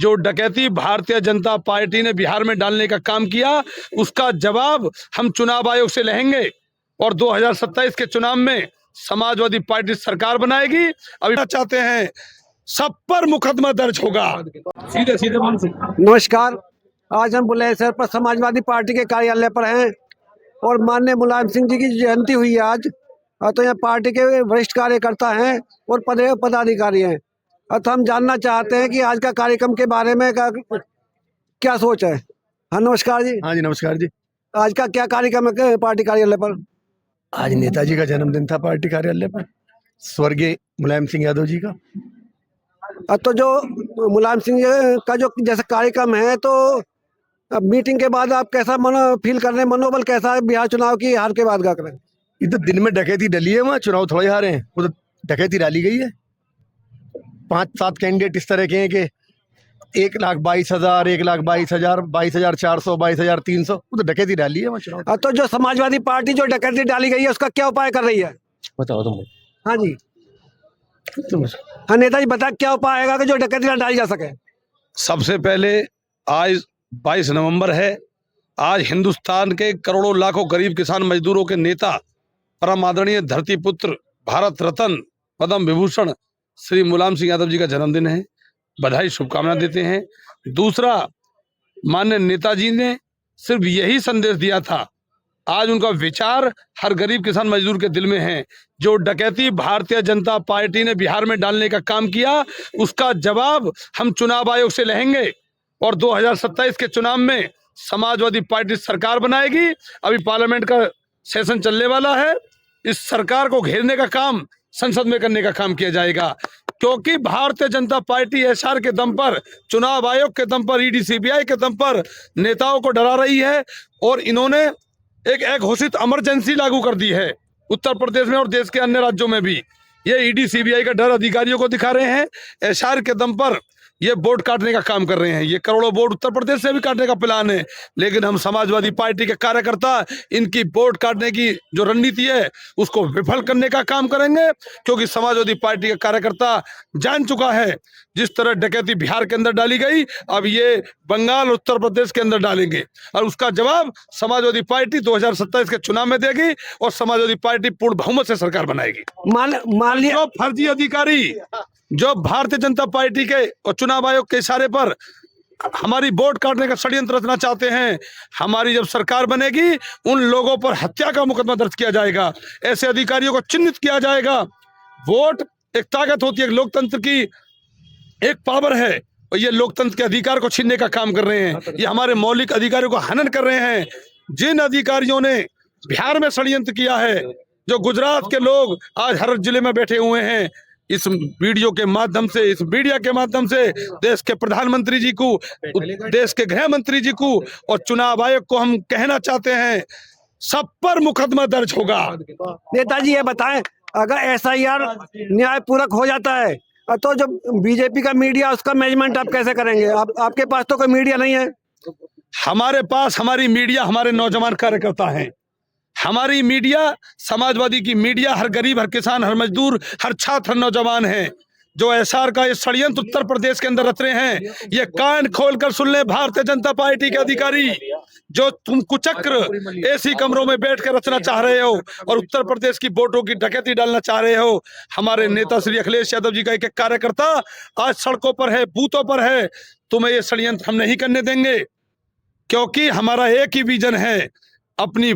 जो डकैती भारतीय जनता पार्टी ने बिहार में डालने का काम किया, उसका जवाब हम चुनाव आयोग से लेंगे और 2027 के चुनाव में समाजवादी पार्टी सरकार बनाएगी। अभी चाहते हैं सब पर मुकदमा दर्ज होगा। सीधे सीधे मन से। नमस्कार, आज हम बुलंदशहर पर समाजवादी पार्टी के कार्यालय पर हैं और माननीय मुलायम सिंह जी की जयंती हुई है आज। तो यहाँ पार्टी के वरिष्ठ कार्यकर्ता हैं और पदाधिकारी हैं। तो हम जानना चाहते हैं कि आज का कार्यक्रम के बारे में क्या सोच है। हाँ नमस्कार जी। हाँ जी नमस्कार जी। आज का क्या कार्यक्रम है पार्टी कार्यालय पर? आज नेताजी का जन्मदिन था पार्टी कार्यालय पर, स्वर्गीय मुलायम सिंह यादव जी का। तो जो मुलायम सिंह का जो जैसा कार्यक्रम है, तो मीटिंग के बाद आप कैसा फील कर रहे हैं, मनोबल कैसा है बिहार चुनाव की हार के बाद का करें? ये तो दिन में डकैती डली है, वहाँ चुनाव थोड़े हारे हैं, वो तो डकैती डाली गई है। 5-7 कैंडिडेट इस तरह के हैं कि 1,22,000, 1,22,000, 22,400, 22,300, वो तो डकैती डाली है वहाँ चुनाव। तो जो समाजवादी पार्टी जो डकैती डाली गई है उसका क्या उपाय कर रही है? बताओ तुम। हाँ जी, हाँ नेताजी बता क्या उपाय आएगा कि जो डकैती ना डाली जा सके? सबसे पहले आज 22 नवंबर है। आज हिंदुस्तान के करोड़ों लाखों गरीब किसान मजदूरों के नेता, परम आदरणीय धरती पुत्र, भारत रत्न, पद्म विभूषण श्री मुलायम सिंह यादव जी का जन्मदिन है। बधाई शुभकामना देते हैं। दूसरा, माननीय नेताजी ने सिर्फ यही संदेश दिया था, आज उनका विचार हर गरीब किसान मजदूर के दिल में है। जो डकैती भारतीय जनता पार्टी ने बिहार में डालने का काम किया, उसका जवाब हम चुनाव आयोग से लेंगे और 2027 के चुनाव में समाजवादी पार्टी सरकार बनाएगी। अभी पार्लियामेंट का सेशन चलने वाला है। इस सरकार को घेरने का काम संसद में करने का काम किया जाएगा, क्योंकि भारतीय जनता पार्टी एसआर के दम पर, चुनाव आयोग के दम पर, ईडी सीबीआई के दम पर नेताओं को डरा रही है और इन्होंने एक घोषित इमरजेंसी लागू कर दी है उत्तर प्रदेश में और देश के अन्य राज्यों में भी। ये ईडी सीबीआई का डर अधिकारियों को दिखा रहे हैं। एसआर के दम पर ये वोट काटने का काम कर रहे हैं। ये करोड़ों वोट उत्तर प्रदेश से भी काटने का प्लान है, लेकिन हम समाजवादी पार्टी के कार्यकर्ता इनकी वोट काटने की जो रणनीति है उसको विफल करने का काम करेंगे, क्योंकि समाजवादी पार्टी का कार्यकर्ता जान चुका है जिस तरह डकैती बिहार के अंदर डाली गई, अब ये बंगाल, उत्तर प्रदेश के अंदर डालेंगे और उसका जवाब समाजवादी पार्टी 2027 के चुनाव में देगी और समाजवादी पार्टी पूर्ण बहुमत से सरकार बनाएगी। मान लिया जो फर्जी अधिकारी जो भारतीय जनता पार्टी के और चुनाव आयोग के इशारे पर हमारी वोट काटने का षड्यंत्र रचना चाहते हैं, हमारी जब सरकार बनेगी उन लोगों पर हत्या का मुकदमा दर्ज किया जाएगा। ऐसे अधिकारियों को चिन्हित किया जाएगा। वोट एक ताकत होती है, लोकतंत्र की एक पावर है और ये लोकतंत्र के अधिकार को छीनने का काम कर रहे हैं। ये हमारे मौलिक अधिकारों को हनन कर रहे हैं। जिन अधिकारियों ने बिहार में षड्यंत्र किया है, जो गुजरात के लोग आज हर जिले में बैठे हुए हैं, इस वीडियो के माध्यम से, इस मीडिया के माध्यम से देश के प्रधानमंत्री जी को, देश के गृह मंत्री जी को और चुनाव आयोग को हम कहना चाहते हैं, सब पर मुकदमा दर्ज होगा। नेताजी ये बताएं, अगर एसआईआर न्याय पूरक हो जाता है तो जो बीजेपी का मीडिया उसका मैनेजमेंट आप कैसे करेंगे? आपके पास तो कोई मीडिया नहीं है। हमारे पास हमारी मीडिया, हमारे नौजवान कार्यकर्ता हैं। हमारी मीडिया, समाजवादी की मीडिया, हर गरीब, हर किसान, हर मजदूर, हर छात्र, हर नौजवान है। जो एसआर का ये षड्यंत्र उत्तर प्रदेश के अंदर रच रहे हैं, ये कान खोलकर सुन ले भारतीय जनता पार्टी के अधिकारी, जो तुम कुचक्र एसी कमरों में बैठ कर रचना चाह रहे हो और उत्तर प्रदेश की वोटों की डकैती डालना चाह रहे हो। हमारे नेता श्री अखिलेश यादव जी का एक कार्यकर्ता आज सड़कों पर है, बूथों पर है। तुम्हें ये षड्यंत्र हम नहीं करने देंगे, क्योंकि हमारा एक ही विजन है, अपनी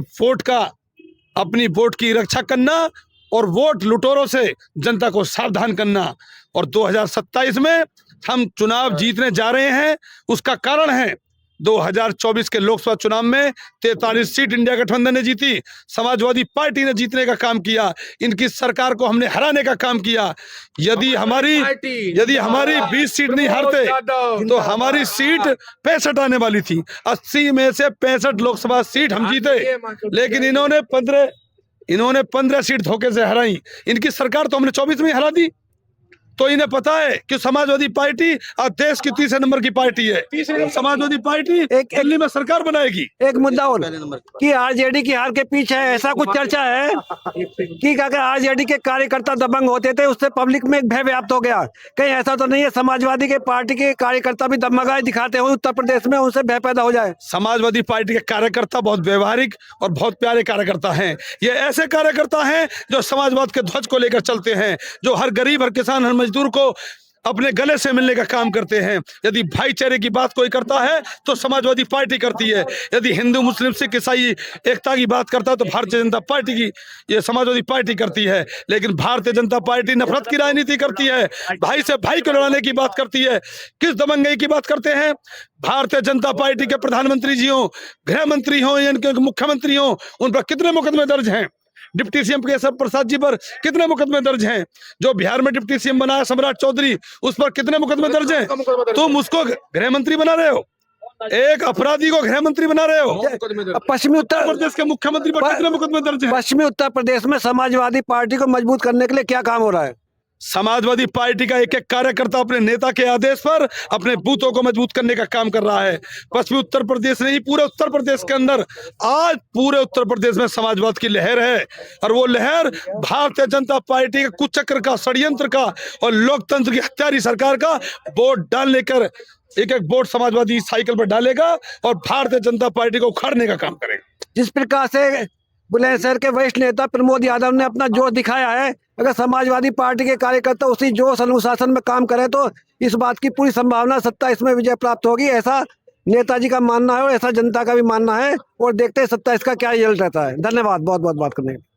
वोट की रक्षा करना और वोट लुटेरों से जनता को सावधान करना। और 2027 में हम चुनाव जीतने जा रहे हैं। उसका कारण है 2024 के लोकसभा चुनाव में 43 सीट इंडिया गठबंधन ने जीती, समाजवादी पार्टी ने जीतने का काम किया, इनकी सरकार को हमने हराने का काम किया। यदि हमारी 20 सीट नहीं हारते तो हमारी सीट 65 आने वाली थी। 80 में से 65 लोकसभा सीट हम जीते, लेकिन इन्होंने 15 सीट धोखे से हराई। इनकी सरकार तो हमने 24 में हरा दी। तो इन्हें पता है कि समाजवादी पार्टी आज देश की तीसरे नंबर की पार्टी है। समाजवादी पार्टी दिल्ली में सरकार बनाएगी। एक मुद्दा और कि आरजेडी की हार के पीछे ऐसा कुछ चर्चा है कि क्या आरजेडी के कार्यकर्ता दबंग होते थे, उससे पब्लिक में एक भय व्याप्त हो गया। कहीं ऐसा तो नहीं है समाजवादी के पार्टी के कार्यकर्ता भी दबंगाई दिखाते हो उत्तर प्रदेश में, उनसे भय पैदा हो जाए? समाजवादी पार्टी के कार्यकर्ता बहुत व्यवहारिक और बहुत प्यारे कार्यकर्ता हैं। ये ऐसे कार्यकर्ता हैं जो समाजवाद के ध्वज को लेकर चलते हैं, जो हर गरीब, हर किसान, हर मजदूर को अपने गले से मिलने का काम करते हैं। यदि भाईचारे की बात कोई करता है तो समाजवादी पार्टी करती है। यदि हिंदू, मुस्लिम, सिख, ईसाई एकता की बात करता है तो भारतीय जनता पार्टी की, ये समाजवादी पार्टी करती है। लेकिन भारतीय जनता पार्टी नफरत की राजनीति करती है, भाई से भाई को लड़ाने की बात करती है। किस दबंगई की बात करते हैं? भारतीय जनता पार्टी के प्रधानमंत्री जी हों, गृह मंत्री हों या इनके मुख्यमंत्री हों, उन पर कितने मुकदमे दर्ज हैं? डिप्टी सीएम केशव प्रसाद जी पर कितने मुकदमे दर्ज हैं? जो बिहार में डिप्टी सीएम बनाया सम्राट चौधरी, उस पर कितने मुकदमे दर्ज हैं? तुम उसको गृह मंत्री बना रहे हो, एक अपराधी को गृह मंत्री बना रहे हो। पश्चिमी उत्तर प्रदेश के मुख्यमंत्री पर कितने मुकदमे दर्ज हैं? पश्चिमी उत्तर प्रदेश में समाजवादी पार्टी को मजबूत करने के लिए क्या काम हो रहा है? समाजवादी पार्टी का एक एक कार्यकर्ता अपने नेता के आदेश पर अपने बूथों को मजबूत करने का काम कर रहा है। पश्चिमी उत्तर प्रदेश नहीं, पूरे उत्तर प्रदेश के अंदर आज पूरे उत्तर प्रदेश में समाजवाद की लहर है। और वो लहर भारतीय जनता पार्टी के कुचक्र का, षड्यंत्र का और लोकतंत्र की हत्यारी सरकार का वोट डालने कर एक एक वोट समाजवादी साइकिल पर डालेगा और भारतीय जनता पार्टी को उखाड़ने का काम करेगा। जिस प्रकार से बुलंदशहर के वरिष्ठ नेता प्रमोद यादव ने अपना जोश दिखाया है, अगर समाजवादी पार्टी के कार्यकर्ता उसी जोश अनुशासन में काम करें तो इस बात की पूरी संभावना 27 में विजय प्राप्त होगी, ऐसा नेताजी का मानना है और ऐसा जनता का भी मानना है। और देखते हैं 27 का क्या रिजल्ट रहता है। धन्यवाद बहुत बहुत बात करने के लिए।